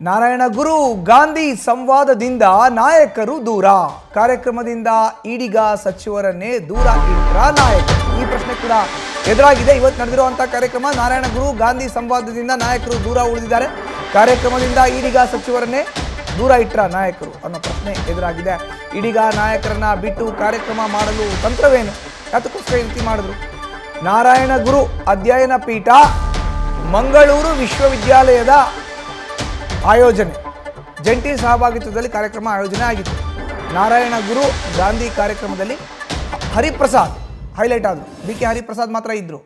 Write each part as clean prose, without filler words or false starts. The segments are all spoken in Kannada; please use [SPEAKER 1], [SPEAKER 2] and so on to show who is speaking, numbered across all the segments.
[SPEAKER 1] ನಾರಾಯಣ ಗುರು ಗಾಂಧಿ ಸಂವಾದದಿಂದ ನಾಯಕರು ದೂರ. ಕಾರ್ಯಕ್ರಮದಿಂದ ಈಡಿಗ ಸಚಿವರನ್ನೇ ದೂರ ಇಟ್ರ ನಾಯಕರು. ಈ ಪ್ರಶ್ನೆ ಕೂಡ ಎದುರಾಗಿದೆ. ಇವತ್ತು ನಡೆದಿರುವಂತಹ ಕಾರ್ಯಕ್ರಮ ನಾರಾಯಣ ಗುರು ಗಾಂಧಿ ಸಂವಾದದಿಂದ ನಾಯಕರು ದೂರ ಉಳಿದಿದ್ದಾರೆ. ಕಾರ್ಯಕ್ರಮದಿಂದ ಈಡಿಗ ಸಚಿವರನ್ನೇ ದೂರ ಇಟ್ರ ನಾಯಕರು ಅನ್ನೋ ಪ್ರಶ್ನೆ ಎದುರಾಗಿದೆ. ಈಡಿಗ ನಾಯಕರನ್ನ ಬಿಟ್ಟು ಕಾರ್ಯಕ್ರಮ ಮಾಡಲು ತಂತ್ರವೇನು? ಅದಕ್ಕೋಸ್ಕರ ಈ ರೀತಿ ಮಾಡಿದ್ರು. ನಾರಾಯಣ ಗುರು ಅಧ್ಯಯನ ಪೀಠ ಮಂಗಳೂರು ವಿಶ್ವವಿದ್ಯಾಲಯದ ಆಯೋಜನೆ, ಜಂಟಿ ಸಹಭಾಗಿತ್ವದಲ್ಲಿ ಕಾರ್ಯಕ್ರಮ ಆಯೋಜನೆ ಆಗಿತ್ತು. ನಾರಾಯಣ ಗುರು ಗಾಂಧಿ ಕಾರ್ಯಕ್ರಮದಲ್ಲಿ ಹರಿಪ್ರಸಾದ್ ಹೈಲೈಟ್ ಆದರು. BK ಹರಿಪ್ರಸಾದ್ ಮಾತ್ರ ಇದ್ದರು.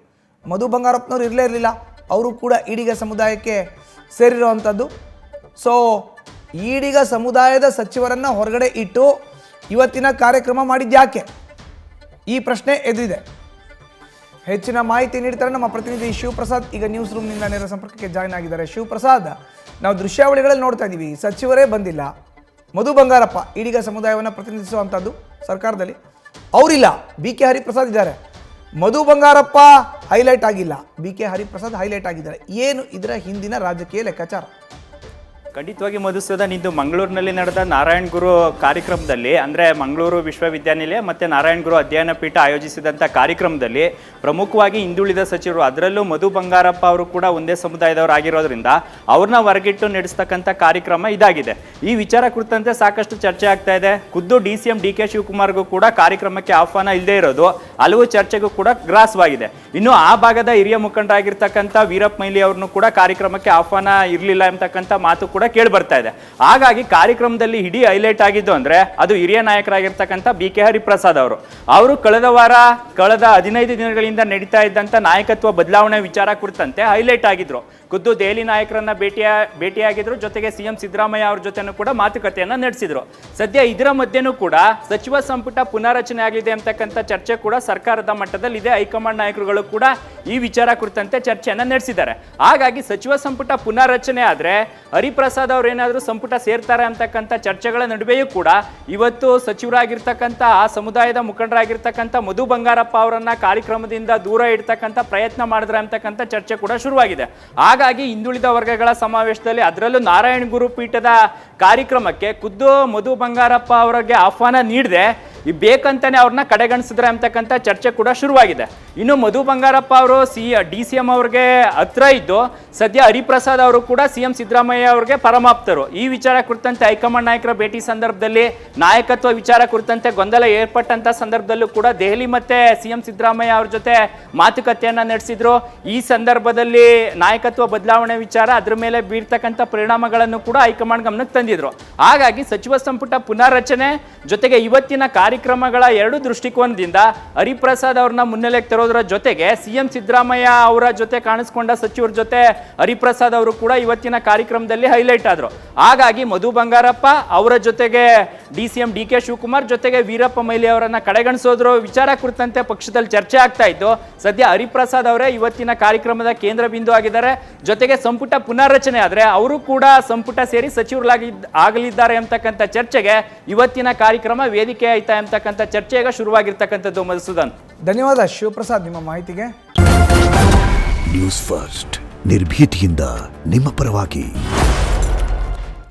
[SPEAKER 1] ಮಧು ಬಂಗಾರಪ್ಪನವರು ಇರಲಿಲ್ಲ. ಅವರು ಕೂಡ ಈಡಿಗ ಸಮುದಾಯಕ್ಕೆ ಸೇರಿರುವಂಥದ್ದು. ಸೊ ಈಡಿಗ ಸಮುದಾಯದ ಸಚಿವರನ್ನು ಹೊರಗಡೆ ಇಟ್ಟು ಇವತ್ತಿನ ಕಾರ್ಯಕ್ರಮ ಮಾಡಿದ್ಯಾಕೆ? ಈ ಪ್ರಶ್ನೆ ಎದುರಿದೆ. ಹೆಚ್ಚಿನ ಮಾಹಿತಿ ನೀಡ್ತಾರೆ ನಮ್ಮ ಪ್ರತಿನಿಧಿ ಶಿವಪ್ರಸಾದ್. ಈಗ ನ್ಯೂಸ್ ರೂಮ್ನಿಂದ ನೇರ ಸಂಪರ್ಕಕ್ಕೆ ಜಾಯ್ನ್ ಆಗಿದ್ದಾರೆ. ಶಿವಪ್ರಸಾದ್, ನಾವು ದೃಶ್ಯಾವಳಿಗಳಲ್ಲಿ ನೋಡ್ತಾ ಇದ್ದೀವಿ, ಸಚಿವರೇ ಬಂದಿಲ್ಲ. ಮಧು ಬಂಗಾರಪ್ಪ ಈಡಿಗ ಸಮುದಾಯವನ್ನು ಪ್ರತಿನಿಧಿಸುವಂಥದ್ದು ಸರ್ಕಾರದಲ್ಲಿ, ಅವರಿಲ್ಲ. BK ಹರಿಪ್ರಸಾದ್ ಇದ್ದಾರೆ. ಮಧು ಬಂಗಾರಪ್ಪ ಹೈಲೈಟ್ ಆಗಿಲ್ಲ, BK ಹರಿಪ್ರಸಾದ್ ಹೈಲೈಟ್ ಆಗಿದ್ದಾರೆ. ಏನು ಇದರ ಹಿಂದಿನ ರಾಜಕೀಯ ಲೆಕ್ಕಾಚಾರ?
[SPEAKER 2] ಖಂಡಿತವಾಗಿ ಮಧುಸೂದನ್, ಇಂದು ಮಂಗಳೂರಿನಲ್ಲಿ ನಡೆದ ನಾರಾಯಣ ಗುರು ಕಾರ್ಯಕ್ರಮದಲ್ಲಿ, ಅಂದರೆ ಮಂಗಳೂರು ವಿಶ್ವವಿದ್ಯಾನಿಲಯ ಮತ್ತು ನಾರಾಯಣ ಗುರು ಅಧ್ಯಯನ ಪೀಠ ಆಯೋಜಿಸಿದಂಥ ಕಾರ್ಯಕ್ರಮದಲ್ಲಿ ಪ್ರಮುಖವಾಗಿ ಹಿಂದುಳಿದ ಸಚಿವರು, ಅದರಲ್ಲೂ ಮಧು ಬಂಗಾರಪ್ಪ ಅವರು ಕೂಡ ಒಂದೇ ಸಮುದಾಯದವರಾಗಿರೋದ್ರಿಂದ ಅವ್ರನ್ನ ಹೊರಗಿಟ್ಟು ನಡೆಸ್ತಕ್ಕಂಥ ಕಾರ್ಯಕ್ರಮ ಇದಾಗಿದೆ. ಈ ವಿಚಾರ ಕುರಿತಂತೆ ಸಾಕಷ್ಟು ಚರ್ಚೆ ಆಗ್ತಾ ಇದೆ. ಖುದ್ದು DCM DK ಶಿವಕುಮಾರ್ಗೂ ಕೂಡ ಕಾರ್ಯಕ್ರಮಕ್ಕೆ ಆಹ್ವಾನ ಇಲ್ಲದೆ ಇರೋದು ಹಲವು ಚರ್ಚೆಗೂ ಕೂಡ ಗ್ರಾಸವಾಗಿದೆ. ಇನ್ನು ಆ ಭಾಗದ ಹಿರಿಯ ಮುಖಂಡರಾಗಿರ್ತಕ್ಕಂಥ ವೀರಪ್ಪ ಮೊಯ್ಲಿ ಅವ್ರನ್ನು ಕೂಡ ಕಾರ್ಯಕ್ರಮಕ್ಕೆ ಆಹ್ವಾನ ಇರಲಿಲ್ಲ ಎಂಬತಕ್ಕಂಥ ಮಾತು ಕೂಡ ಕೇಳಿ ಬರ್ತಾ ಇದೆ. ಹಾಗಾಗಿ ಕಾರ್ಯಕ್ರಮದಲ್ಲಿ ಇಡೀ ಹೈಲೈಟ್ ಆಗಿದ್ದು ಅಂದ್ರೆ ಅದು ಹಿರಿಯ ನಾಯಕರಾಗಿರ್ತಕ್ಕಂಥ BK ಹರಿಪ್ರಸಾದ್ ಅವರು ಕಳೆದ 15 ದಿನಗಳಿಂದ ನಡೀತಾ ಇದ್ದಂಥ ನಾಯಕತ್ವ ಬದಲಾವಣೆ ವಿಚಾರ ಕುರಿತಂತೆ ಹೈಲೈಟ್ ಆಗಿದ್ರು. ಖುದ್ದು ದೆಹಲಿ ನಾಯಕರನ್ನ ಭೇಟಿಯಾಗಿದ್ರು. ಜೊತೆಗೆ CM ಸಿದ್ದರಾಮಯ್ಯ ಅವ್ರ ಜೊತೆನೂ ಕೂಡ ಮಾತುಕತೆಯನ್ನ ನಡೆಸಿದ್ರು. ಸದ್ಯ ಇದರ ಮಧ್ಯೆನೂ ಕೂಡ ಸಚಿವ ಸಂಪುಟ ಪುನಾರಚನೆ ಆಗಲಿದೆ ಅಂತಕ್ಕಂಥ ಚರ್ಚೆ ಕೂಡ ಸರ್ಕಾರದ ಮಟ್ಟದಲ್ಲಿ ಇದೆ. ಹೈಕಮಾಂಡ್ ನಾಯಕರುಗಳು ಕೂಡ ಈ ವಿಚಾರ ಕುರಿತಂತೆ ಚರ್ಚೆಯನ್ನ ನಡೆಸಿದ್ದಾರೆ. ಹಾಗಾಗಿ ಸಚಿವ ಸಂಪುಟ ಪುನಾರಚನೆ ಆದ್ರೆ ಹರಿಪ್ರಸಾದ್ ಅವ್ರು ಏನಾದರೂ ಸಂಪುಟ ಸೇರ್ತಾರೆ ಅಂತಕ್ಕಂಥ ಚರ್ಚೆಗಳ ನಡುವೆಯೂ ಕೂಡ ಇವತ್ತು ಸಚಿವರಾಗಿರ್ತಕ್ಕಂಥ ಆ ಸಮುದಾಯದ ಮುಖಂಡರಾಗಿರ್ತಕ್ಕಂಥ ಮಧು ಬಂಗಾರಪ್ಪ ಅವರನ್ನ ಕಾರ್ಯಕ್ರಮದಿಂದ ದೂರ ಇಡ್ತಕ್ಕಂಥ ಪ್ರಯತ್ನ ಮಾಡಿದ್ರೆ ಅಂತಕ್ಕಂಥ ಚರ್ಚೆ ಕೂಡ ಶುರುವಾಗಿದೆ. ಹಾಗಾಗಿ ಹಿಂದುಳಿದ ವರ್ಗಗಳ ಸಮಾವೇಶದಲ್ಲಿ, ಅದರಲ್ಲೂ ನಾರಾಯಣ ಗುರು ಪೀಠದ ಕಾರ್ಯಕ್ರಮಕ್ಕೆ ಖುದ್ದು ಮಧು ಬಂಗಾರಪ್ಪ ಅವರಿಗೆ ಆಹ್ವಾನ ನೀಡದೆ ಬೇಕಂತಾನೆ ಅವ್ರನ್ನ ಕಡೆಗಣಿಸಿದ್ರೆ ಅಂತಕ್ಕಂಥ ಚರ್ಚೆ ಕೂಡ ಶುರುವಾಗಿದೆ. ಇನ್ನು ಮಧು ಬಂಗಾರಪ್ಪ ಅವರು DCM ಅವ್ರಿಗೆ ಹತ್ರ ಇದ್ದು, ಸದ್ಯ ಹರಿಪ್ರಸಾದ್ ಅವರು ಕೂಡ CM ಸಿದ್ದರಾಮಯ್ಯ ಅವ್ರಿಗೆ ಪರಮಾಪ್ತರು. ಈ ವಿಚಾರ ಕುರಿತಂತೆ ಹೈಕಮಾಂಡ್ ನಾಯಕರ ಭೇಟಿ ಸಂದರ್ಭದಲ್ಲಿ ನಾಯಕತ್ವ ವಿಚಾರ ಕುರಿತಂತೆ ಗೊಂದಲ ಏರ್ಪಟ್ಟಂತ ಸಂದರ್ಭದಲ್ಲೂ ಕೂಡ ದೆಹಲಿ ಮತ್ತೆ CM ಸಿದ್ದರಾಮಯ್ಯ ಅವ್ರ ಜೊತೆ ಮಾತುಕತೆಯನ್ನ ನಡೆಸಿದ್ರು. ಈ ಸಂದರ್ಭದಲ್ಲಿ ನಾಯಕತ್ವ ಬದಲಾವಣೆ ವಿಚಾರ, ಅದ್ರ ಮೇಲೆ ಬೀರ್ತಕ್ಕಂಥ ಪರಿಣಾಮಗಳನ್ನು ಕೂಡ ಹೈಕಮಾಂಡ್ ಗಮನಕ್ಕೆ ತಂದಿದ್ರು. ಹಾಗಾಗಿ ಸಚಿವ ಸಂಪುಟ ಪುನಾರಚನೆ ಜೊತೆಗೆ ಇವತ್ತಿನ ಕಾರ್ಯಕ್ರಮಗಳ ಎರಡು ದೃಷ್ಟಿಕೋನದಿಂದ ಹರಿಪ್ರಸಾದ್ ಅವ್ರನ್ನ ಮುನ್ನೆಲೆಗೆ ತರೋದ್ರ ಜೊತೆಗೆ CM ಸಿದ್ದರಾಮಯ್ಯ ಅವರ ಜೊತೆ ಕಾಣಿಸ್ಕೊಂಡ ಸಚಿವರ ಜೊತೆ ಹರಿಪ್ರಸಾದ್ ಅವರು ಕೂಡ ಇವತ್ತಿನ ಕಾರ್ಯಕ್ರಮದಲ್ಲಿ ಹೈಲೈಟ್ ಆದ್ರು. ಹಾಗಾಗಿ ಮಧು ಬಂಗಾರಪ್ಪ ಅವರ ಜೊತೆಗೆ DCM DK ಶಿವಕುಮಾರ್ ಜೊತೆಗೆ ವೀರಪ್ಪ ಮೊಯ್ಲಿ ಅವರನ್ನ ಕಡೆಗಣಿಸೋದ್ರ ವಿಚಾರ ಕುರಿತಂತೆ ಪಕ್ಷದಲ್ಲಿ ಚರ್ಚೆ ಆಗ್ತಾ ಇತ್ತು. ಸದ್ಯ ಹರಿಪ್ರಸಾದ್ ಅವರೇ ಇವತ್ತಿನ ಕಾರ್ಯಕ್ರಮದ ಕೇಂದ್ರ ಬಿಂದು ಆಗಿದ್ದಾರೆ. ಜೊತೆಗೆ ಸಂಪುಟ ಪುನಾರಚನೆ ಆದ್ರೆ ಅವರು ಕೂಡ ಸಂಪುಟ ಸೇರಿ ಆಗಲಿದ್ದಾರೆ ಎಂಬತಕ್ಕಂಥ ಚರ್ಚೆಗೆ ಇವತ್ತಿನ ಕಾರ್ಯಕ್ರಮ ವೇದಿಕೆ ಆಯ್ತಾ ಎಂಬತಕ್ಕಂಥ ಚರ್ಚೆ ಈಗ ಶುರುವಾಗಿರ್ತಕ್ಕಂಥದ್ದು. ಮಧುಸೂದನ್,
[SPEAKER 1] ಧನ್ಯವಾದ ಶಿವಪ್ರಸಾದ್ ನಿಮ್ಮ ಮಾಹಿತಿಗೆ.
[SPEAKER 3] ನ್ಯೂಸ್ ಫಸ್ಟ್ ನಿರ್ಭೀತಿಯಿಂದ ನಿಮ್ಮ ಪರವಾಗಿ.